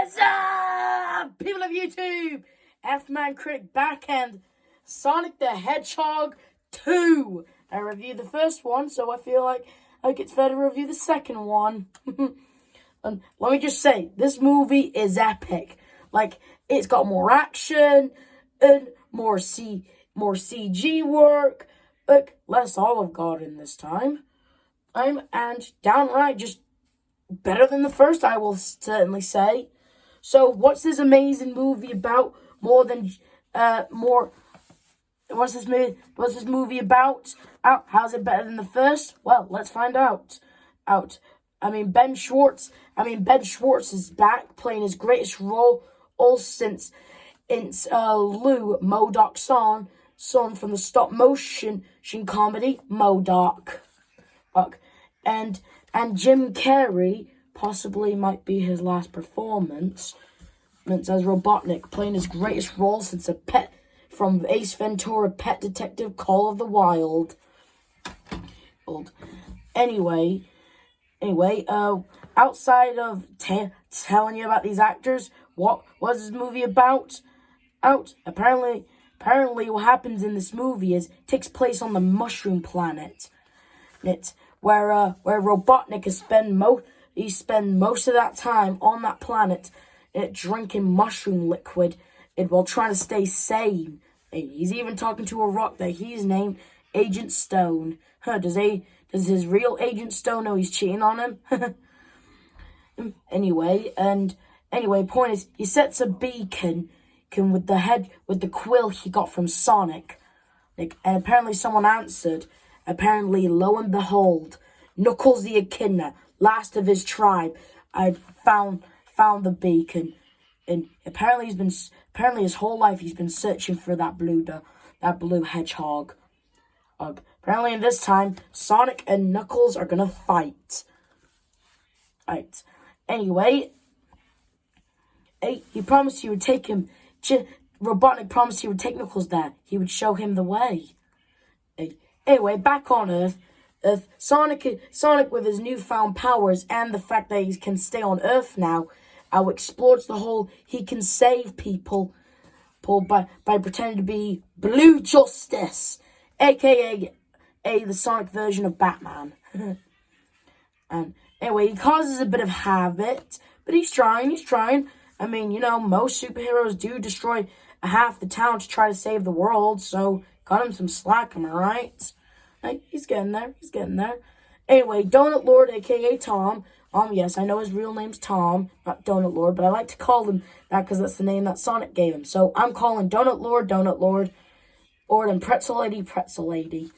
What's up, people of YouTube? F-Man Critic back and Sonic the Hedgehog 2. I reviewed the first one, so I feel like it's fair to review the second one. And let me just say, this movie is epic. Like, it's got more action and more CG work, like less Olive Garden this time. And downright just better than the first, I will certainly say. So, what's this amazing movie about? What's this movie about? How's it better than the first? Well, let's find out. Ben Schwartz is back, playing his greatest role all since Lou MODOK's son from the stop motion comedy MODOK. And Jim Carrey possibly might be his last performance as Robotnik, playing his greatest role since from Ace Ventura: Pet Detective Call of the Wild. Anyway, outside of telling you about these actors, what was this movie about? Apparently, what happens in this movie takes place on the Mushroom Planet. Where Robotnik spend most of that time on that planet drinking mushroom liquid while trying to stay sane. He's even talking to a rock that he's named Agent Stone. Does his real Agent Stone know he's cheating on him? Anyway, point is, he sets a beacon with the quill he got from Sonic. And apparently someone answered. Apparently, lo and behold, Knuckles the Echidna, last of his tribe, I'd found the beacon, and apparently his whole life he's been searching for that blue hedgehog. Apparently, in this time, Sonic and Knuckles are gonna fight. Right. Anyway, he promised he would take him. Robotnik promised he would take Knuckles there. He would show him the way. Anyway, back on Earth, Sonic with his newfound powers and the fact that he can stay on Earth now, explores the whole he can save people by pretending to be Blue Justice, aka the Sonic version of Batman. And anyway, he causes a bit of havoc, but he's trying. I mean, most superheroes do destroy half the town to try to save the world, so cut him some slack, am I right? He's getting there. Anyway, Donut Lord, a.k.a. Tom. Yes, I know his real name's Tom, not Donut Lord, but I like to call him that because that's the name that Sonic gave him. So I'm calling Donut Lord, and Pretzel Lady.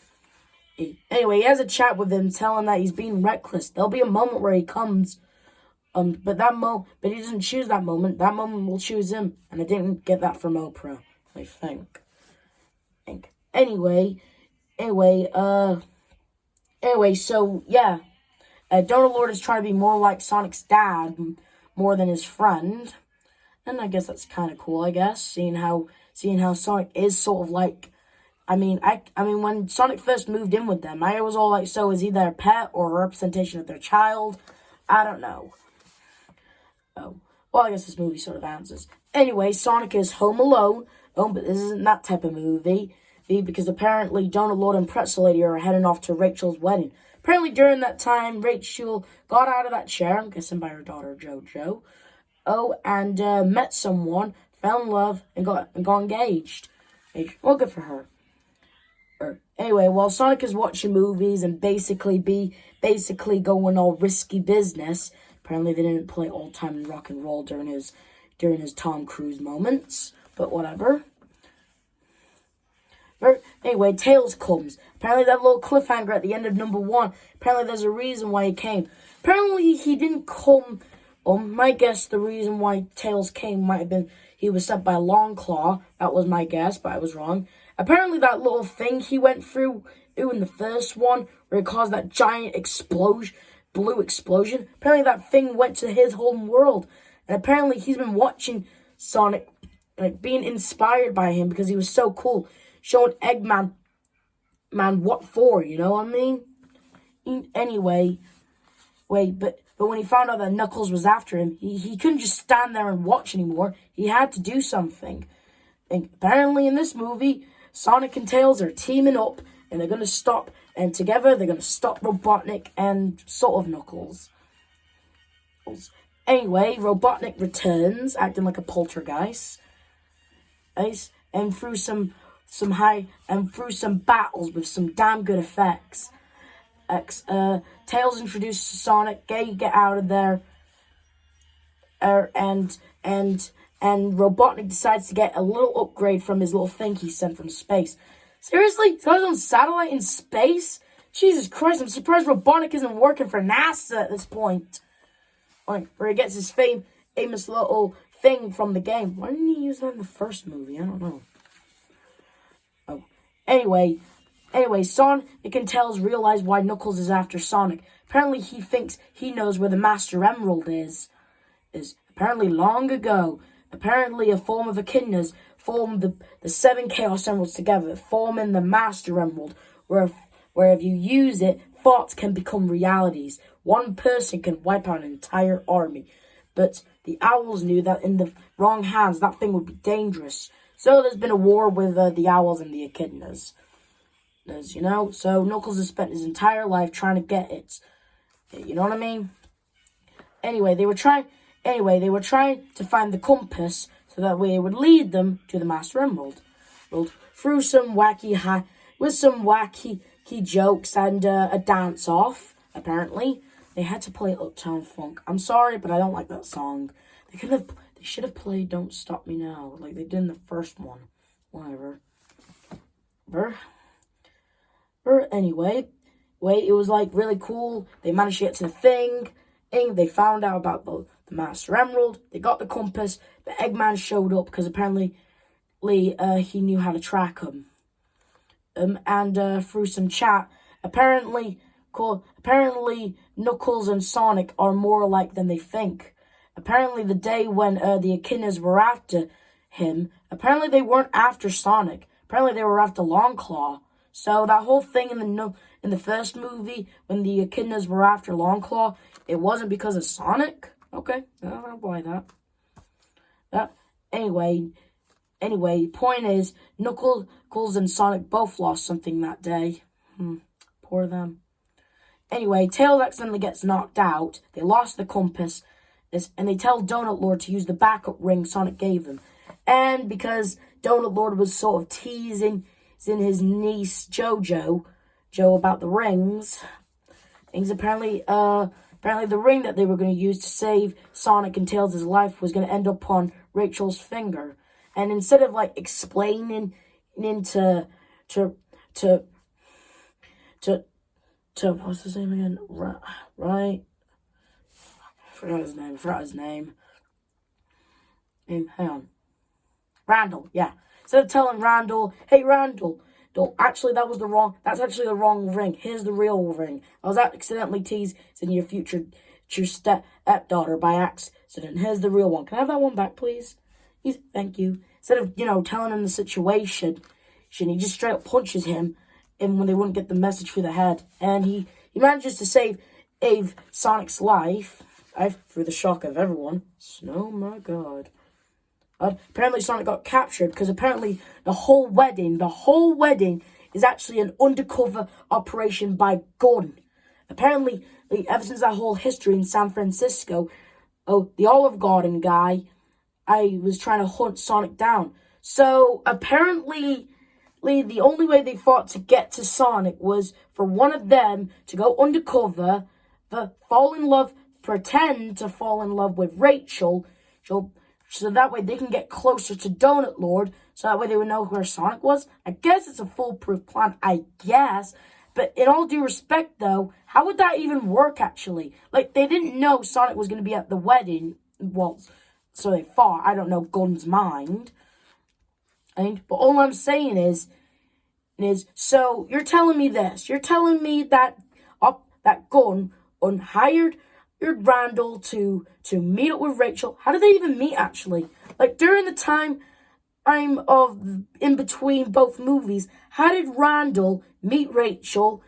Anyway, he has a chat with him, telling that he's being reckless. There'll be a moment where he comes, but he doesn't choose that moment. That moment will choose him, and I didn't get that from Oprah, I think. Anyway, so, yeah. Donut Lord is trying to be more like Sonic's dad, more than his friend. And I guess that's kind of cool, seeing how Sonic is sort of like, I mean, when Sonic first moved in with them, I was all like, so is he their pet or a representation of their child? I don't know. Oh, well, I guess this movie sort of answers. Anyway, Sonic is home alone. But this isn't that type of movie. Because apparently Donut Lord and Pretzel Lady are heading off to Rachel's wedding. Apparently during that time, Rachel got out of that chair, I'm guessing by her daughter JoJo, and met someone, fell in love, and got engaged. Well, good for her. Anyway, while Sonic is watching movies and basically going all risky business, apparently they didn't play Old Time Rock and Roll during his Tom Cruise moments, but whatever. Anyway, Tails comes. Apparently that little cliffhanger at the end of number 1, apparently there's a reason why he came. Apparently he didn't come, my guess the reason why Tails came might have been he was sent by Longclaw. That was my guess, but I was wrong. Apparently that little thing he went through in the first one, where it caused that giant blue explosion, apparently that thing went to his home world. And apparently he's been watching Sonic, being inspired by him because he was so cool. Showing Eggman, what for, you know what I mean? Anyway, but But when he found out that Knuckles was after him, he couldn't just stand there and watch anymore. He had to do something. And apparently in this movie, Sonic and Tails are teaming up, and they're going to stop, and together they're going to stop Robotnik and sort of Knuckles. Anyway, Robotnik returns, acting like a poltergeist, and through some battles with some damn good effects. Tails introduces Sonic, get out of there, and Robotnik decides to get a little upgrade from his little thing he sent from space. Seriously? He's got his own satellite in space? Jesus Christ, I'm surprised Robotnik isn't working for NASA at this point. Where he gets his famous little thing from the game. Why didn't he use that in the first movie? I don't know. Oh. Anyway, Sonic and Tails realize why Knuckles is after Sonic. Apparently he thinks he knows where the Master Emerald is. Apparently long ago, a form of echidnas formed the 7 Chaos Emeralds together, forming the Master Emerald, where if you use it, thoughts can become realities. One person can wipe out an entire army. But the Owls knew that in the wrong hands, that thing would be dangerous. So there's been a war with the Owls and the echidnas. You know? So Knuckles has spent his entire life trying to get it. You know what I mean? Anyway, they were trying to find the compass so that way it would lead them to the Master Emerald. Through some wacky jokes and a dance-off, apparently. They had to play Uptown Funk. I'm sorry, but I don't like that song. They should have played Don't Stop Me Now, like they did in the first one. Whatever. Anyway, it was like really cool. They managed to get to the thing. They found out about the Master Emerald. They got the compass. But Eggman showed up because apparently he knew how to track him. And through some chat, apparently Knuckles and Sonic are more alike than they think. Apparently the day when the echidnas were after him, apparently they weren't after Sonic. Apparently they were after Longclaw. So that whole thing in the first movie when the echidnas were after Longclaw, it wasn't because of Sonic. Okay, I don't buy that. Anyway, point is, Knuckles and Sonic both lost something that day. Poor them. Anyway, Tails accidentally gets knocked out. They lost the compass. And they tell Donut Lord to use the backup ring Sonic gave them. And because Donut Lord was sort of teasing his niece Joe about the rings, apparently the ring that they were going to use to save Sonic and Tails' life was going to end up on Rachel's finger. And instead of like explaining into to what's his name again? Right? I forgot his name. Hang on. Randall, yeah. Instead of telling Randall, hey Randall, that's actually the wrong ring. Here's the real ring. I was accidentally teasing your future stepdaughter by accident. Here's the real one. Can I have that one back, please? Thank you. Instead of, telling him the situation, he just straight up punches him and when they wouldn't get the message through the head. And he manages to save Sonic's life through the shock of everyone. Oh my god. Apparently Sonic got captured because apparently the whole wedding is actually an undercover operation by Gordon. Apparently, ever since that whole history in San Francisco, the Olive Garden guy, I was trying to hunt Sonic down. So apparently, the only way they thought to get to Sonic was for one of them to go undercover, pretend to fall in love with Rachel, so that way they can get closer to Donut Lord, so that way they would know where Sonic was. I guess it's a foolproof plan, I guess. But in all due respect, though, how would that even work, actually? Like, they didn't know Sonic was going to be at the wedding. Well, so they thought. I don't know Gun's mind. But all I'm saying is, so you're telling me this. You're telling me that Gun hired Randall to meet up with Rachel. How did they even meet, actually? Like, during the time in between both movies, how did Randall meet Rachel?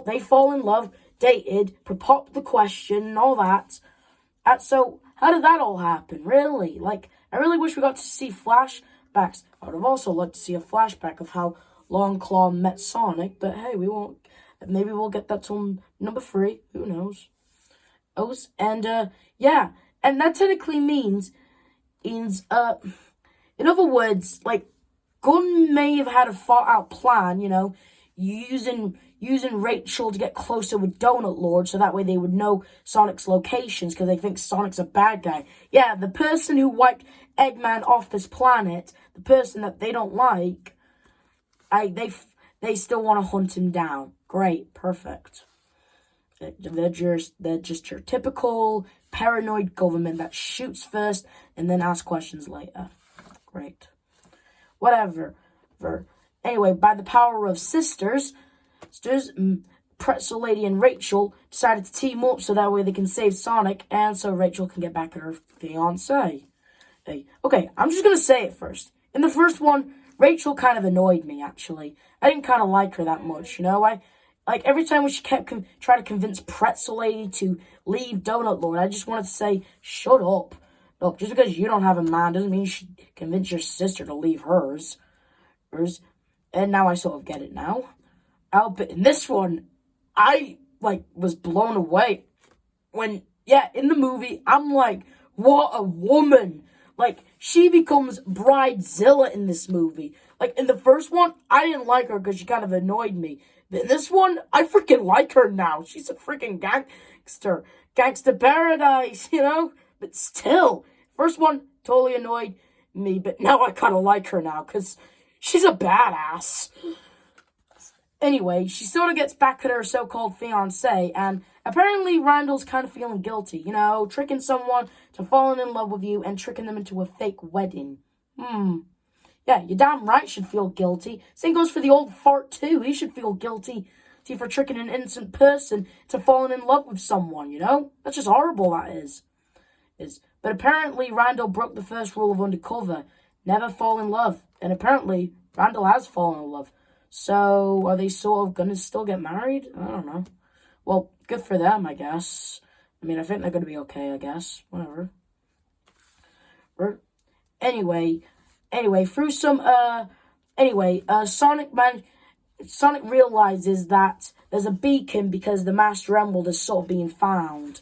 They fall in love. dated, popped the question, and all that. So, how did that all happen, really? Like, I really wish we got to see flashbacks. I would have also liked to see a flashback of how Longclaw met Sonic, but hey, we won't. Maybe we'll get that till number 3. Who knows? And, yeah. And that technically means, in other words, like, Gunn may have had a thought-out plan, using Rachel to get closer with Donut Lord, so that way they would know Sonic's locations, because they think Sonic's a bad guy. Yeah, the person who wiped Eggman off this planet, the person that they don't like, they still want to hunt him down. Great, perfect. They're just your typical paranoid government that shoots first and then asks questions later. Great. Whatever. Anyway, by the power of sisters, Pretzel Lady and Rachel decided to team up so that way they can save Sonic and so Rachel can get back at her fiancé. Okay, I'm just going to say it first. In the first one, Rachel kind of annoyed me, actually. I didn't kind of like her that much, Like, every time when she kept trying to convince Pretzel Lady to leave Donut Lord, I just wanted to say, shut up. Look, just because you don't have a man doesn't mean you should convince your sister to leave hers. And now I sort of get it now. But in this one, I, was blown away. In the movie, I'm like, what a woman. Like, she becomes Bridezilla in this movie. Like, in the first one, I didn't like her because she kind of annoyed me. But in this one, I freaking like her now. She's a freaking gangster. Gangsta paradise, But still, first one totally annoyed me. But now I kind of like her now because she's a badass. Anyway, she sort of gets back at her so-called fiancé, and apparently Randall's kind of feeling guilty, tricking someone to falling in love with you and tricking them into a fake wedding. Yeah, you damn right should feel guilty. Same goes for the old fart, too. He should feel guilty for tricking an innocent person to falling in love with someone, That's just horrible, that is. But apparently Randall broke the first rule of Undercover. Never fall in love. And apparently Randall has fallen in love. So, are they sort of gonna still get married? I don't know. Well, good for them, I guess. I mean, I think they're gonna be okay, I guess. Whatever. Anyway, through some, Sonic realizes that there's a beacon because the Master Emerald is sort of being found.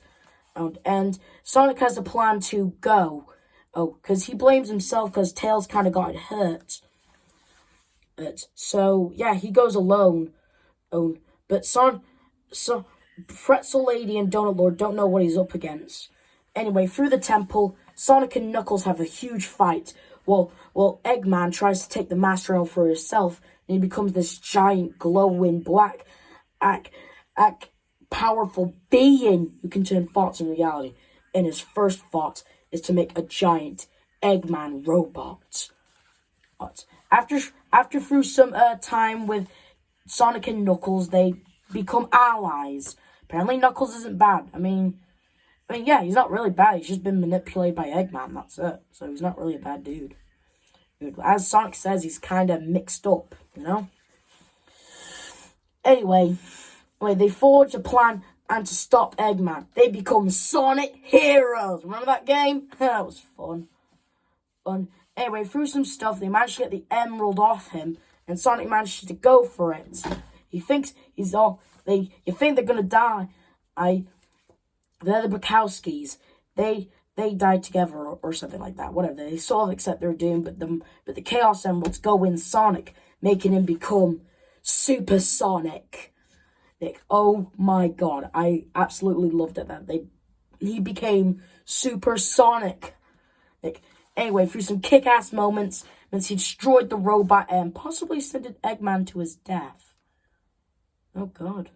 And Sonic has a plan to go. Because he blames himself because Tails kind of got hurt. So, yeah, he goes alone. But Pretzel Lady and Donut Lord don't know what he's up against. Anyway, through the temple, Sonic and Knuckles have a huge fight. Well, Eggman tries to take the Master Emerald for himself, and he becomes this giant, glowing, black, powerful being who can turn thoughts into reality. And his first thought is to make a giant Eggman robot. After through some time with Sonic and Knuckles, they become allies. Apparently Knuckles isn't bad. I mean, yeah, he's not really bad. He's just been manipulated by Eggman, that's it. So he's not really a bad dude. As Sonic says, he's kind of mixed up, Anyway, they forge a plan and to stop Eggman. They become Sonic Heroes. Remember that game? That was fun. Anyway, through some stuff, they managed to get the emerald off him, and Sonic managed to go for it. He thinks you think they're gonna die. They're the Bukowskis. They died together or something like that. Whatever. They sort of accept their doom, but the Chaos Emeralds go in Sonic, making him become Super Sonic. Oh my god, I absolutely loved it that he became Super Sonic. Anyway, through some kick-ass moments, he destroyed the robot and possibly sent Eggman to his death. Oh god.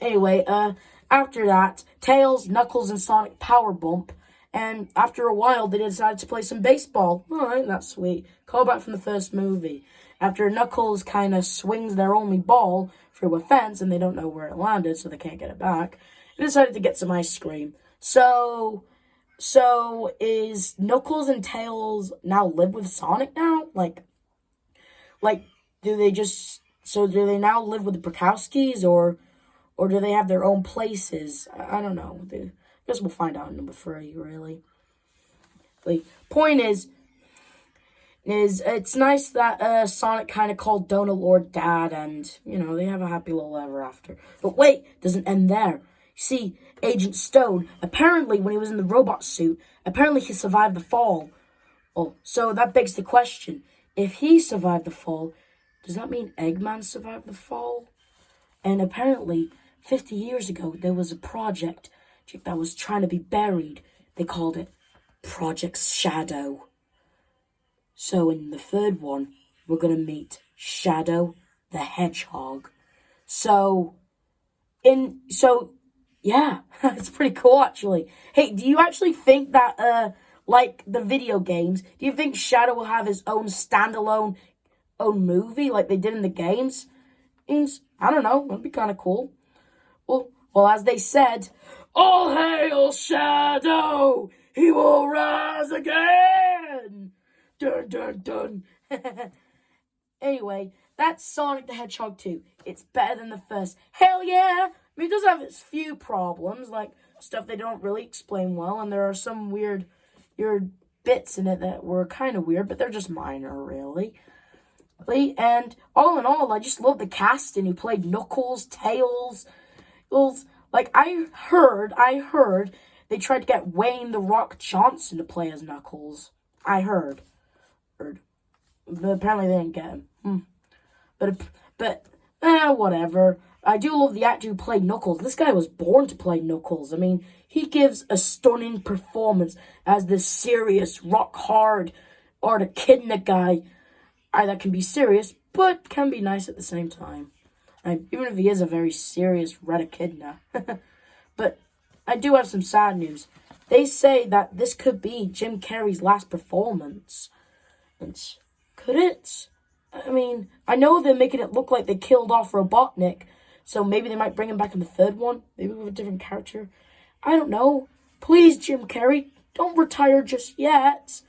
Anyway, after that, Tails, Knuckles, and Sonic power bump, and after a while, they decided to play some baseball. Alright, that's sweet. Callback from the first movie. After Knuckles kind of swings their only ball through a fence, and they don't know where it landed, so they can't get it back, they decided to get some ice cream. So is Knuckles and Tails now live with Sonic now? Like, do they just So do they now live with the Bukowskis, or do they have their own places? I don't know. I guess we'll find out in number 3, really. The point is it's nice that Sonic kind of called Donut Lord Dad, and, you know, they have a happy little ever after. But wait, it doesn't end there. You see, Agent Stone, apparently when he was in the robot suit, apparently he survived the fall. Oh, so that begs the question, if he survived the fall, does that mean Eggman survived the fall? And apparently, 50 years ago, there was a project that was trying to be buried. They called it Project Shadow. So in the 3rd one, we're going to meet Shadow the Hedgehog. Yeah, it's pretty cool, actually. Hey, do you actually think that, like the video games, do you think Shadow will have his own standalone movie like they did in the games? I don't know, that'd be kind of cool. Well, as they said, all hail Shadow! He will rise again! Dun, dun, dun. Anyway, that's Sonic the Hedgehog 2. It's better than the first. Hell yeah! I mean, it does have its few problems, like stuff they don't really explain well, and there are some weird bits in it that were kind of weird, but they're just minor, really. And all in all, I just love the casting who played Knuckles, Tails. Like, I heard they tried to get Wayne The Rock Johnson to play as Knuckles. I heard. But apparently they didn't get him. But whatever. I do love the actor who played Knuckles. This guy was born to play Knuckles. I mean, he gives a stunning performance as this serious, rock-hard, or the echidna guy. That can be serious, but can be nice at the same time. Even if he is a very serious red echidna. But I do have some sad news. They say that this could be Jim Carrey's last performance. And could it? I mean, I know they're making it look like they killed off Robotnik, so maybe they might bring him back in the 3rd one, maybe with a different character. I don't know. Please, Jim Carrey, don't retire just yet.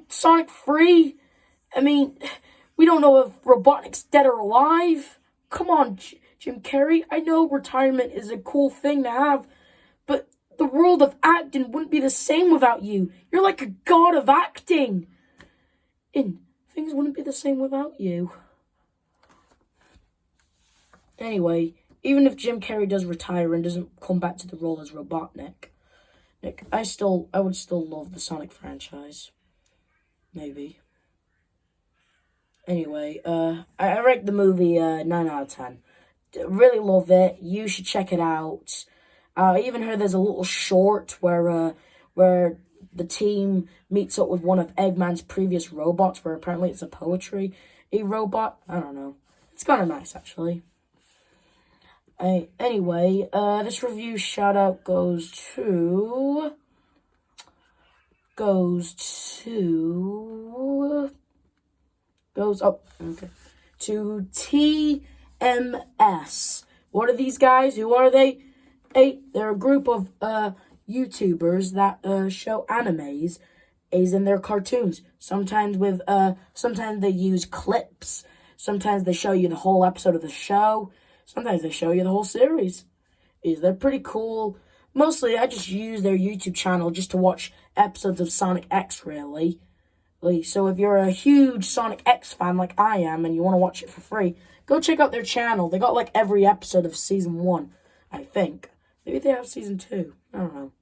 Sonic 3. We don't know if Robotnik's dead or alive. Come on, Jim Carrey. I know retirement is a cool thing to have, but the world of acting wouldn't be the same without you. You're like a god of acting. And things wouldn't be the same without you. Anyway, even if Jim Carrey does retire and doesn't come back to the role as Robotnik, I would still love the Sonic franchise. Maybe. Anyway, I rate the movie 9 out of 10. Really love it. You should check it out. I even heard there's a little short where the team meets up with one of Eggman's previous robots, where apparently it's a robot. I don't know. It's kind of nice, actually. Anyway, this review shout out goes to TMS. What are these guys? Who are they? They're a group of YouTubers that show animes in their cartoons. Sometimes they use clips. Sometimes they show you the whole episode of the show. Sometimes they show you the whole series. They're pretty cool. Mostly, I just use their YouTube channel just to watch episodes of Sonic X, really. So if you're a huge Sonic X fan like I am and you want to watch it for free, go check out their channel. They got like every episode of Season 1, I think. Maybe they have Season 2. I don't know.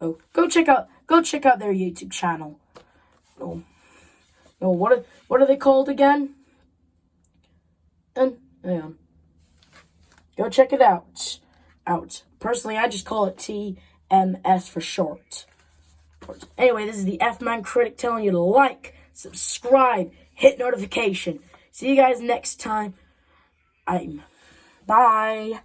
Oh, go check out their YouTube channel. Oh, what are they called again? And hang on. Go check it out. Personally, I just call it TMS for short. Anyway, this is the F-Man Critic telling you to like, subscribe, hit notification. See you guys next time. Bye.